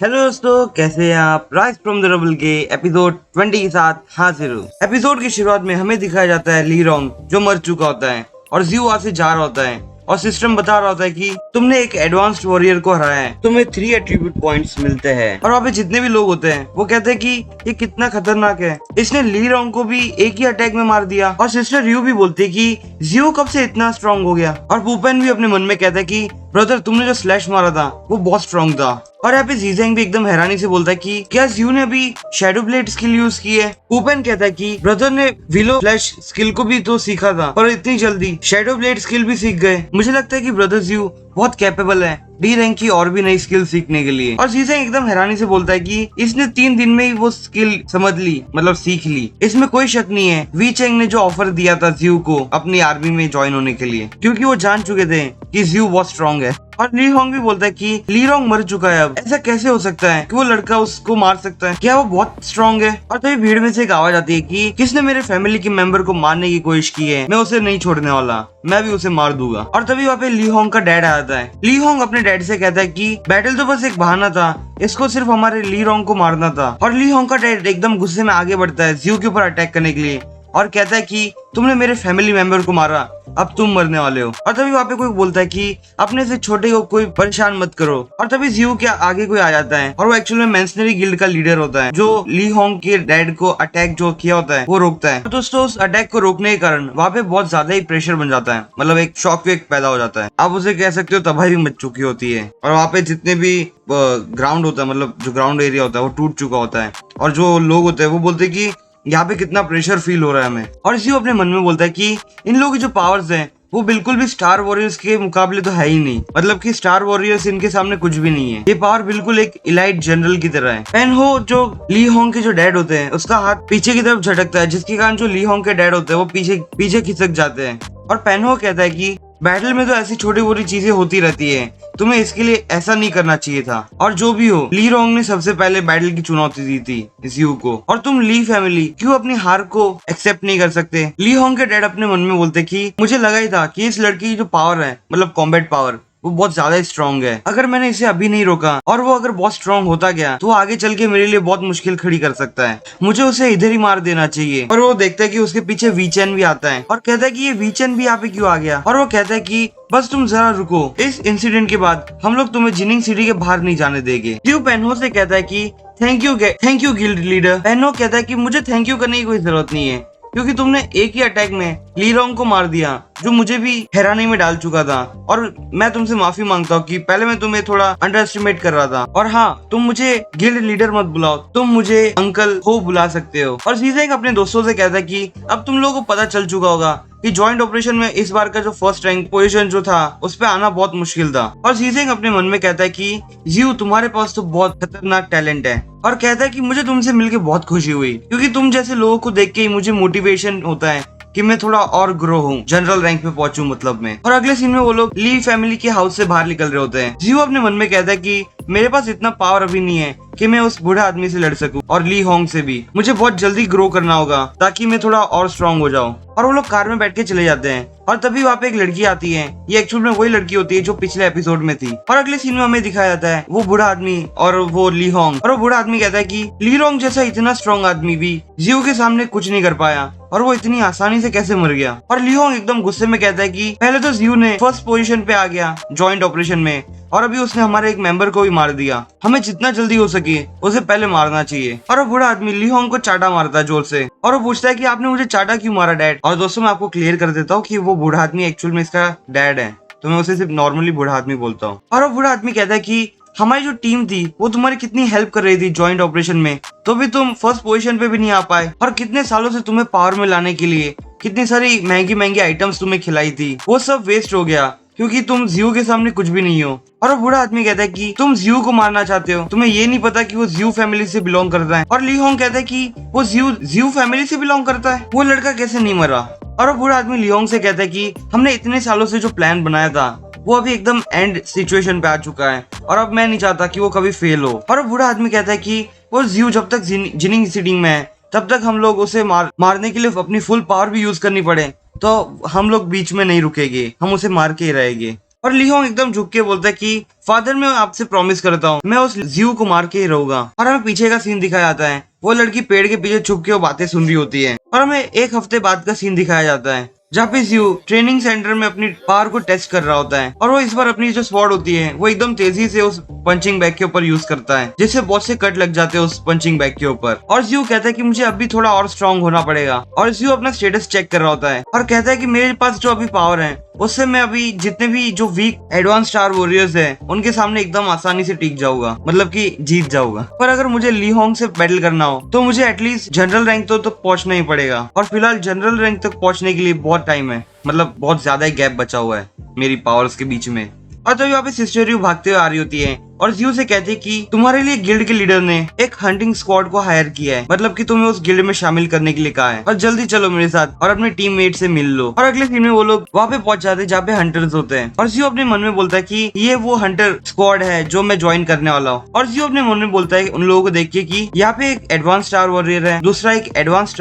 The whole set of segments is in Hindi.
हेलो दोस्तों, कैसे हैं आप। राइज फ्रॉम द रबल के एपिसोड 20 के साथ हाजिर हूँ। एपिसोड की शुरुआत में हमें दिखाया जाता है ली रोंग जो मर चुका होता है और जियो वहां से जा रहा होता है और सिस्टम बता रहा होता है कि तुमने एक एडवांस्ड वॉरियर को हराया है, तुम्हें 3 एट्रीब्यूट पॉइंट्स मिलते हैं। और वहाँ पे जितने भी लोग होते हैं वो कहते हैं कि ये कितना खतरनाक है, इसने ली रोंग को भी एक ही अटैक में मार दिया। और सिस्टर रियो भी बोलती है कि जियो कब से इतना स्ट्रांग हो गया। और पुपेन भी अपने मन में कहता है कि ब्रदर, तुमने जो स्लैश मारा था वो बहुत स्ट्रांग था। और यहाँ पे जीजेंग भी एकदम हैरानी से बोलता है कि क्या जियो ने अभी शैडो ब्लेड स्किल यूज की है। पुपेन कहता है कि ब्रदर ने विलो फ्लैश स्किल को भी तो सीखा था और इतनी जल्दी शैडो ब्लेड स्किल भी सीख गए। मुझे लगता है कि ब्रदर जियो बहुत कैपेबल है डी रैंक की और भी नई स्किल सीखने के लिए। और जीजेंग एकदम हैरानी से बोलता है कि इसने 3 दिन में ही वो स्किल समझ ली, मतलब सीख ली। इसमें कोई शक नहीं है वी चेंग ने जो ऑफर दिया था जियो को अपनी आर्मी में ज्वाइन होने के लिए, क्योंकि वो जान चुके थे कि जियो बहुत स्ट्रांग है। और ली होंग भी बोलता है कि ली रोंग मर चुका है, अब ऐसा कैसे हो सकता है कि वो लड़का उसको मार सकता है, क्या वो बहुत स्ट्रांग है। और तभी भीड़ में से एक आवाज आती है कि किसने मेरे फैमिली के मेंबर को मारने की कोशिश की है, मैं उसे नहीं छोड़ने वाला, मैं भी उसे मार दूंगा। और तभी वहाँ पे ली होंग का डैड आ जाता है। ली होंग अपने डैड से कहता है कि बैटल तो बस एक बहाना था, इसको सिर्फ हमारे ली रोंग को मारना था। और ली होंग का डैड एकदम गुस्से में आगे बढ़ता है जियो के ऊपर अटैक करने के लिए और कहता है कि तुमने मेरे फैमिली मेंबर को मारा, अब तुम मरने वाले हो। और तभी वहाँ पे कोई बोलता है कि अपने से छोटे को कोई परेशान मत करो। और तभी जियो के आगे कोई आ जाता है और वो एक्चुअल में मेंसनरी गिल्ड का लीडर होता है जो ली होंग के डैड को अटैक जो किया होता है वो रोकता है। तो दोस्तों उस अटैक को रोकने के कारण वहाँ पे बहुत ज्यादा ही प्रेशर बन जाता है, मतलब एक शॉक वेव पैदा हो जाता है, आप उसे कह सकते हो तबाही भी मच चुकी होती है। और वहाँ पे जितने भी ग्राउंड होता है, मतलब जो ग्राउंड एरिया होता है वो टूट चुका होता है। और जो लोग होते हैं वो बोलते हैं कि यहाँ पे कितना प्रेशर फील हो रहा है हमें। और जियो अपने मन में बोलता है कि इन लोगों की जो पावर्स हैं वो बिल्कुल भी स्टार वॉरियर्स के मुकाबले तो है ही नहीं, मतलब कि स्टार वॉरियर्स इनके सामने कुछ भी नहीं है। ये पावर बिल्कुल एक इलाइट जनरल की तरह है। पेन हो जो ली होंग के जो डैड होते हैं उसका हाथ पीछे की तरफ झटकता है, जिसके कारण जो ली होंग के डैड होते हैं वो पीछे पीछे खिसक जाते हैं। और पेनहो कहता है कि बैटल में तो ऐसी छोटी मोटी चीजें होती रहती है, तुम्हें इसके लिए ऐसा नहीं करना चाहिए था। और जो भी हो, ली रोंग ने सबसे पहले बैटल की चुनौती दी थी जियो को, और तुम ली फैमिली क्यों अपनी हार को एक्सेप्ट नहीं कर सकते। ली होंग के डैड अपने मन में बोलते कि मुझे लगा ही था कि इस लड़की की जो पावर है, मतलब कॉम्बैट पावर, वो बहुत ज्यादा स्ट्रांग है। अगर मैंने इसे अभी नहीं रोका और वो अगर बहुत स्ट्रांग होता गया तो आगे चल के मेरे लिए बहुत मुश्किल खड़ी कर सकता है, मुझे उसे इधर ही मार देना चाहिए। और वो देखता है कि उसके पीछे वीचेन भी आता है और कहता है कि ये वीचेन भी यहाँ पे क्यों आ गया। और वो कहता है कि बस तुम जरा रुको, इस इंसिडेंट के बाद हम लोग तुम्हें जिनिंग सिटी के बाहर नहीं जाने देंगे। जियो पेनहो से कहता है कि थैंक यू गिल्ड लीडर। पेनहो कहता है कि मुझे थैंक यू करने की कोई जरूरत नहीं है, क्योंकि तुमने एक ही अटैक में ली रोंग को मार दिया जो मुझे भी हैरानी में डाल चुका था। और मैं तुमसे माफी मांगता हूँ कि पहले मैं तुम्हें थोड़ा अंडर एस्टिमेट कर रहा था। और हाँ, तुम मुझे गिल्ड लीडर मत बुलाओ, तुम मुझे अंकल हो बुला सकते हो। और जीजेंग अपने दोस्तों से कहता है कि अब तुम लोगों को पता चल चुका होगा कि जॉइंट ऑपरेशन में इस बार का जो फर्स्ट रैंक पोजीशन जो था उस पे आना बहुत मुश्किल था। और जीजेंग अपने मन में कहता है कि जियो, तुम्हारे पास तो बहुत खतरनाक टैलेंट है। और कहता है कि मुझे तुमसे मिलकर बहुत खुशी हुई, क्योंकि तुम जैसे लोगों को देख के ही मुझे मोटिवेशन होता है कि मैं थोड़ा और ग्रो हूँ, जनरल रैंक पे पहुंचूं मतलब में। और अगले सीन में वो लोग ली फैमिली के हाउस से बाहर निकल रहे होते हैं। जियो अपने मन में कहता है कि मेरे पास इतना पावर अभी नहीं है कि मैं उस बूढ़े आदमी से लड़ सकूं, और ली होंग से भी मुझे बहुत जल्दी ग्रो करना होगा ताकि मैं थोड़ा और स्ट्रांग हो जाऊं। और वो लोग कार में बैठ के चले जाते हैं। और तभी वहाँ पे एक लड़की आती है, ये एक्चुअल में वही लड़की होती है जो पिछले एपिसोड में थी। और अगले सीन में हमें दिखाया जाता है वो बूढ़ा आदमी और वो ली होंग। और वो बूढ़ा आदमी कहता है कि ली रोंग जैसा इतना स्ट्रांग आदमी भी जियो के सामने कुछ नहीं कर पाया, और वो इतनी आसानी से कैसे मर गया। और ली होंग एकदम गुस्से में कहता है कि पहले तो जियो ने फर्स्ट पोजीशन पे आ गया जॉइंट ऑपरेशन में, और अभी उसने हमारे एक मेंबर को भी मार दिया, हमें जितना जल्दी हो सके उसे पहले मारना चाहिए। और वो बूढ़ा आदमी ली होंग को चाटा मारता है जोर से, और वो पूछता है कि आपने मुझे चाटा क्यों मारा डैड। और दोस्तों मैं आपको क्लियर कर देता हूँ कि वो बूढ़ा आदमी एक्चुअल में इसका डैड है, तो मैं उसे सिर्फ नॉर्मली बूढ़ा आदमी बोलता हूँ। और वो बूढ़ा आदमी कहता है कि हमारी जो टीम थी वो तुम्हारी कितनी हेल्प कर रही थी जॉइंट ऑपरेशन में, तो भी तुम फर्स्ट पोजीशन पे भी नहीं आ पाए, और कितने सालों से तुम्हें पावर में लाने के लिए कितनी सारी महंगी महंगी आइटम्स तुम्हें खिलाई थी, वो सब वेस्ट हो गया क्योंकि तुम जियो के सामने कुछ भी नहीं हो। और वो बूढ़ा आदमी कहता है कि तुम जियो को मारना चाहते हो, तुम्हें ये नहीं पता कि वो जियो फैमिली से बिलोंग करता है। और ली होंग कहता है कि वो जियो फैमिली से बिलोंग करता है, वो लड़का कैसे नहीं मरा। और वो बूढ़ा आदमी ली होंग से कहता है कि हमने इतने सालों से जो प्लान बनाया था वो अभी एकदम एंड सिचुएशन पे आ चुका है, और अब मैं नहीं चाहता कि वो कभी फेल हो। और वो बूढ़ा आदमी कहता है कि वो जियो जब तक जिनिंग सीडिंग में है तब तक हम लोग उसे मारने के लिए अपनी फुल पावर भी यूज करनी पड़े तो हम लोग बीच में नहीं रुकेंगे, हम उसे मार के ही रहेंगे। और ली होंग एकदम झुक के बोलता है कि फादर मैं आपसे प्रॉमिस करता हूँ मैं उस जियो को मार के ही रहूंगा। और हमें पीछे का सीन दिखाया जाता है, वो लड़की पेड़ के पीछे छुप के वो बातें सुन रही होती है। और हमें एक हफ्ते बाद का सीन दिखाया जाता है जहाँ पे जियो ट्रेनिंग सेंटर में अपनी पावर को टेस्ट कर रहा होता है और वो इस बार अपनी जो स्वॉर्ड होती है वो एकदम तेजी से उस पंचिंग बैग के ऊपर यूज करता है, जिससे बहुत से कट लग जाते हैं उस पंचिंग बैग के ऊपर। और जियो कहता है कि मुझे अभी थोड़ा और स्ट्रांग होना पड़ेगा। और जियो अपना स्टेटस चेक कर रहा होता है और कहता है कि मेरे पास जो अभी पावर है उससे मैं अभी जितने भी जो वीक एडवांस स्टार वॉरियर्स है उनके सामने एकदम आसानी से टिक जाऊंगा, मतलब कि जीत जाऊंगा। पर अगर मुझे ली होंग से बैटल करना हो तो मुझे एटलीस्ट जनरल रैंक तो पहुंचना ही पड़ेगा। और फिलहाल जनरल रैंक तक पहुंचने के लिए बहुत टाइम है, मतलब बहुत ज्यादा ही गैप बचा हुआ है मेरी पावर्स के बीच में। और तभी यहाँ पे सिस्टर यू भागते हुए आ रही होती है और जियो से कहती है कि तुम्हारे लिए गिल्ड के लीडर ने एक हंटिंग स्क्वाड को हायर किया है, मतलब कि तुम्हें उस गिल्ड में शामिल करने के लिए कहा है और जल्दी चलो मेरे साथ और अपने टीममेट से मिल लो। और अगले सीन में वो लोग वहाँ पे पहुंच जाते हैं जहाँ पे हंटर्स होते हैं और जियो अपने मन में बोलता है कि ये वो हंटर स्क्वाड है जो मैं ज्वाइन करने वाला हूँ। और जियो अपने मन में बोलता है उन लोगों को देख के कि यहाँ पे एक एडवांस स्टार वॉरियर है, दूसरा एक एडवांस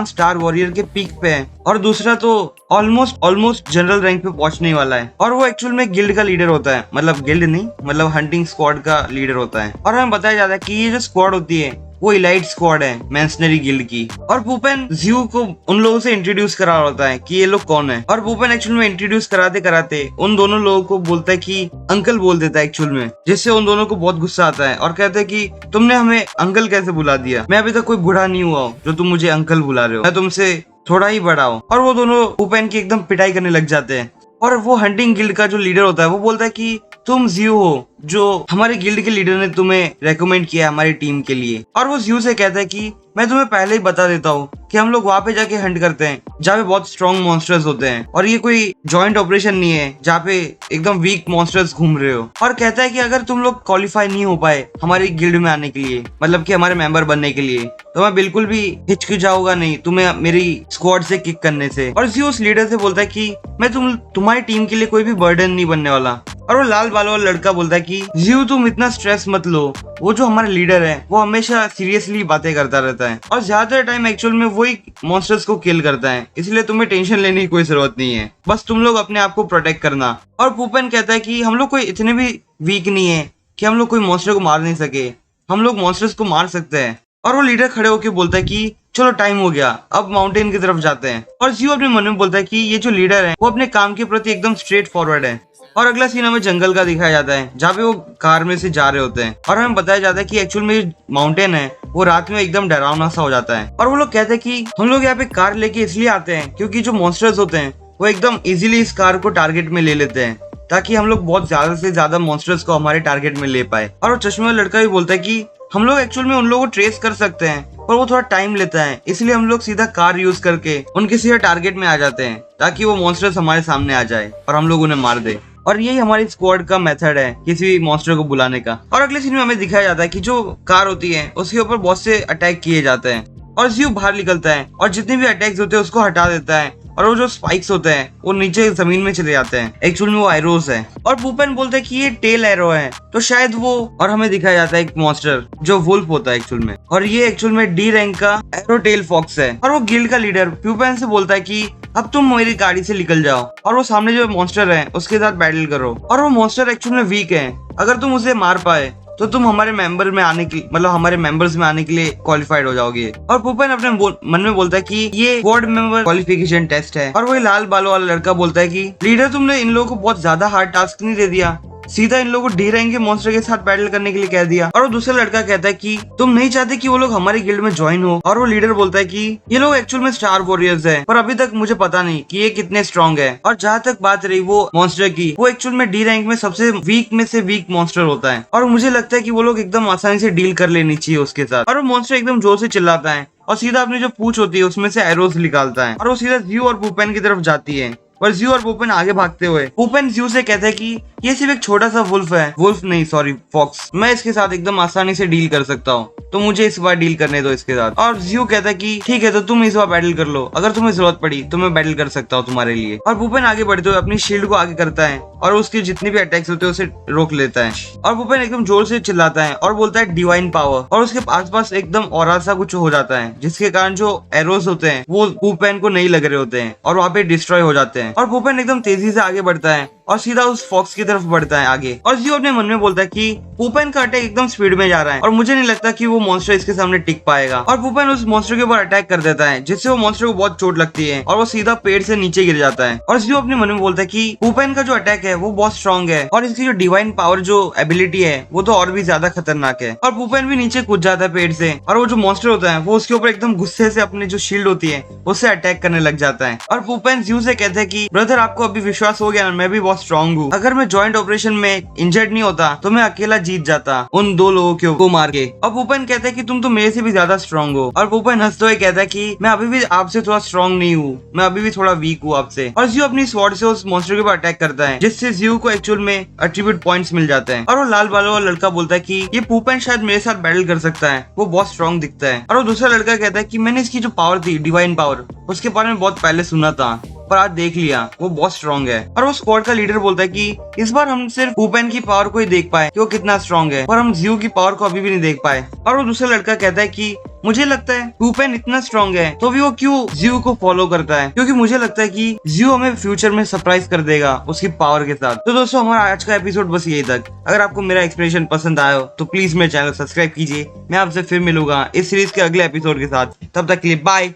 स्टार वॉरियर के पीक पे है और दूसरा तो ऑलमोस्ट जनरल रैंक पे पहुंचने वाला है। और वो एक्चुअल में गिल्ड का लीडर होता है, मतलब गिल्ड नहीं मतलब हंटिंग स्क्वाड का लीडर होता है। और हमें बताया जाता है कि ये जो स्क्वाड होती है वो इलाइट स्क्वाड है मैंसनरी गिल्ड की। और पुपेन जियो को उन लोगों से इंट्रोड्यूस करा होता है कि ये लोग कौन है। और पुपेन एक्चुअल में इंट्रोड्यूस कराते कराते उन दोनों लोगों को बोलता है कि अंकल बोल देता है एक्चुअल में, जिससे उन दोनों को बहुत गुस्सा आता है और कहते हैं कि तुमने हमें अंकल कैसे बुला दिया, मैं अभी तक कोई बूढ़ा नहीं हुआ हूँ जो तुम मुझे अंकल बुला रहे हो, मैं तुमसे थोड़ा ही बड़ा हूँ। और वो दोनों पुपेन की एकदम पिटाई करने लग जाते हैं। और वो हंटिंग गिल्ड का जो लीडर होता है वो बोलता है कि तुम जियो हो जो हमारे गिल्ड के लीडर ने तुम्हें रेकमेंड किया हमारी टीम के लिए। और वो जियो से कहता है कि मैं तुम्हें पहले ही बता देता हूँ कि हम लोग वहाँ पे जाके हंट करते हैं जहाँ पे बहुत स्ट्रॉन्ग मॉन्स्टर्स होते हैं और ये कोई जॉइंट ऑपरेशन नहीं है जहाँ पे एकदम वीक मॉन्स्टर्स घूम रहे हो। और कहता है कि अगर तुम लोग क्वालिफाई नहीं हो पाए हमारी गिल्ड में आने के लिए, मतलब कि हमारे मेंबर बनने के लिए, तो मैं बिल्कुल भी हिचकिचाऊंगा नहीं तुम्हें मेरी स्क्वाड से किक करने से। और जियो उस लीडर से बोलता है कि मैं तुम्हारी टीम के लिए कोई भी बर्डन नहीं बनने वाला। और वो लाल बालों वाला लड़का बोलता है कि जियो तुम इतना स्ट्रेस मत लो, वो जो हमारा लीडर है वो हमेशा सीरियसली बातें करता रहता है और ज्यादातर टाइम एक्चुअल में वही मॉन्स्टर्स को किल करता है, इसलिए तुम्हें टेंशन लेने की कोई जरूरत नहीं है, बस तुम लोग अपने आप को प्रोटेक्ट करना। और पुपेन कहता है कि हम लोग कोई इतने भी वीक नहीं है कि हम लोग कोई मॉन्स्टर को मार नहीं सके, हम लोग मॉन्स्टर्स को मार सकते हैं। और वो लीडर खड़े होकर बोलता है कि चलो टाइम हो गया, अब माउंटेन की तरफ जाते हैं। और जियो अपने मन में बोलता है कि ये जो लीडर है वो अपने काम के प्रति एकदम स्ट्रेट फॉरवर्ड है। और अगला सीन हमें जंगल का दिखाया जाता है जहाँ पे वो कार में से जा रहे होते हैं और हमें बताया जाता है कि एक्चुअल में माउंटेन है वो रात में एकदम डरावना सा हो जाता है। और वो लोग कहते हैं कि हम लोग यहाँ पे कार लेके इसलिए आते हैं क्योंकि जो मॉन्स्टर्स होते हैं वो एकदम इजीली इस कार को टारगेट में ले लेते हैं ताकि हम लोग बहुत ज्यादा से ज्यादा मॉन्स्टर्स को हमारे टारगेट में ले पाए। और वो चश्मे वाला लड़का भी बोलता है कि हम लोग एक्चुअल में उन लोगों को ट्रेस कर सकते हैं पर वो थोड़ा टाइम लेता है, इसलिए हम लोग सीधा कार यूज करके उनके सीधा टारगेट में आ जाते हैं ताकि वो मॉन्स्टर्स हमारे सामने आ जाए और हम लोग उन्हें मार दे। और यही हमारी स्क्वाड का मेथड है किसी भी मॉन्स्टर को बुलाने का। और अगले सीन में हमें दिखाया जाता है कि जो कार होती है उसके ऊपर बहुत से अटैक किए जाते हैं और जियो बाहर निकलता है और जितने भी अटैक्स होते हैं उसको हटा देता है और वो जो स्पाइक्स होते हैं वो नीचे जमीन में चले जाते हैं, एक्चुअल में वो एरोस है। और पुपेन बोलता है कि ये टेल एरो है तो शायद वो, और हमें दिखाया जाता है एक मॉन्स्टर जो वुल्फ होता है एक्चुअल में, और ये एक्चुअल में डी रैंक का एरो टेल फॉक्स है। और वो गिल्ड का लीडर पुपेन से बोलता है कि अब तुम मेरी गाड़ी से निकल जाओ और वो सामने जो मॉन्स्टर है उसके साथ बैटल करो। और वो मॉन्स्टर एक्चुअल में वीक है, अगर तुम उसे मार पाए तो तुम हमारे मेंबर में आने के मतलब हमारे मेंबर्स में आने के लिए क्वालिफाइड हो जाओगे। और पुपेन अपने मन में बोलता है कि ये वार्ड मेंबर क्वालिफिकेशन टेस्ट है। और वही लाल बालों वाला लड़का बोलता है कि लीडर तुमने इन लोगों को बहुत ज्यादा हार्ड टास्क नहीं दे दिया, सीधा इन लोगों को डी रैंक के मॉन्स्टर के साथ बैटल करने के लिए कह दिया। और वो दूसरा लड़का कहता है कि तुम नहीं चाहते कि वो लोग हमारी गिल्ड में ज्वाइन हो। और वो लीडर बोलता है कि ये लोग एक्चुअल में स्टार वॉरियर्स है पर अभी तक मुझे पता नहीं कि ये कितने स्ट्रॉन्ग है। और जहाँ तक बात रही वो मॉन्स्टर की, वो एक्चुअल में डी रैंक में सबसे वीक में से वीक मॉन्स्टर होता है और मुझे लगता है कि वो लोग एकदम आसानी से डील कर लेनी चाहिए उसके साथ। और वो मॉन्स्टर एकदम जोर से चिल्लाता है और सीधा अपनी जो पूंछ होती है उसमें से एरोस निकालता है और वो सीधा जियो और पुपेन की तरफ जाती है। पर जियो और पुपेन आगे भागते हुए पुपेन जियो से कहता है कि ये सिर्फ एक छोटा सा वुल्फ है, वुल्फ नहीं सॉरी फॉक्स, मैं इसके साथ एकदम आसानी से डील कर सकता हूँ तो मुझे इस बार डील करने दो इसके साथ। और जियो कहता है कि ठीक है तो तुम इस बार बैटल कर लो, अगर तुम्हें जरूरत पड़ी तो मैं बैटल कर सकता हूँ तुम्हारे लिए। और पुपेन आगे बढ़ते हुए अपनी शील्ड को आगे करता है और उसके जितने भी अटैक्स होते हैं उसे रोक लेता है। और पुपेन एकदम जोर से चिल्लाता है और बोलता है डिवाइन पावर, और उसके आसपास एकदम ऑरा सा कुछ हो जाता है जिसके कारण जो एरोस होते हैं वो पुपेन को नहीं लग रहे होते हैं और वहाँ पे डिस्ट्रॉय हो जाते हैं। और पुपेन एकदम तेजी से आगे बढ़ता है और सीधा उस फॉक्स की तरफ बढ़ता है आगे। और जियो अपने मन में बोलता है कि पुपेन का अटैक एकदम स्पीड में जा रहा है और मुझे नहीं लगता कि वो मॉन्स्टर इसके सामने टिक पाएगा। और पुपेन उस मॉन्स्टर के ऊपर अटैक कर देता है जिससे वो मॉन्स्टर को बहुत चोट लगती है और वो सीधा पेड़ से नीचे गिर जाता है। और जियो अपने मन में बोलता है कि पुपेन का जो अटैक है वो बहुत स्ट्रॉन्ग है और इसकी जो डिवाइन पावर जो एबिलिटी है वो तो और भी ज्यादा खतरनाक है। और पुपेन भी नीचे कूद जाता है पेड़ से और वो जो मॉन्स्टर होता है वो उसके ऊपर एकदम गुस्से से अपनी जो शील्ड होती है उससे अटैक करने लग जाता है। और पुपेन जियो से कहते हैं कि ब्रदर आपको अभी विश्वास हो गया ना, मैं भी बहुत स्ट्रॉन्ग हूँ। अगर मैं जॉइंट ऑपरेशन में इंजर्ड नहीं होता तो मैं अकेला जीत जाता उन 2 लोगों को मार के। और पुपेन कहता है कि तुम तो मेरे से भी ज्यादा स्ट्रॉन्ग हो। और पुपेन हंसते हुए कहता है कि मैं अभी भी आपसे थोड़ा स्ट्रॉन्ग नहीं हूँ, मैं अभी भी थोड़ा वीक हूँ आपसे। और जियो अपनी स्वॉर्ड से उस मॉन्स्टर के ऊपर अटैक करता है जिससे जियो को एक्चुअल में एट्रीब्यूट पॉइंट्स मिल जाते हैं। और वो लाल बालों वाला लड़का बोलता है कि ये पुपेन शायद मेरे साथ बैटल कर सकता है, वो बहुत स्ट्रॉन्ग दिखता है। और वो दूसरा लड़का कहता है कि मैंने इसकी जो पावर थी डिवाइन पावर उसके बारे में बहुत पहले सुना था पर आज देख लिया, वो बहुत स्ट्रॉन्ग है। और वो स्क्वाड का लीडर बोलता है कि इस बार हम सिर्फ पुपेन की पावर को ही देख पाए कि वो कितना स्ट्रॉन्ग है और हम जियो की पावर को अभी भी नहीं देख पाए। और वो दूसरा लड़का कहता है कि मुझे लगता है पुपेन इतना स्ट्रॉन्ग है तो भी वो क्यों जियो को फॉलो करता है, क्योंकि मुझे लगता है कि जियो हमें फ्यूचर में सरप्राइज कर देगा उसकी पावर के साथ। तो दोस्तों हमारा आज का एपिसोड बस यही तक। अगर आपको मेरा एक्सप्लेनेशन पसंद आया हो तो प्लीज मेरे चैनल सब्सक्राइब कीजिए। मैं आपसे फिर मिलूंगा इस सीरीज के अगले एपिसोड के साथ, तब तक के लिए बाय।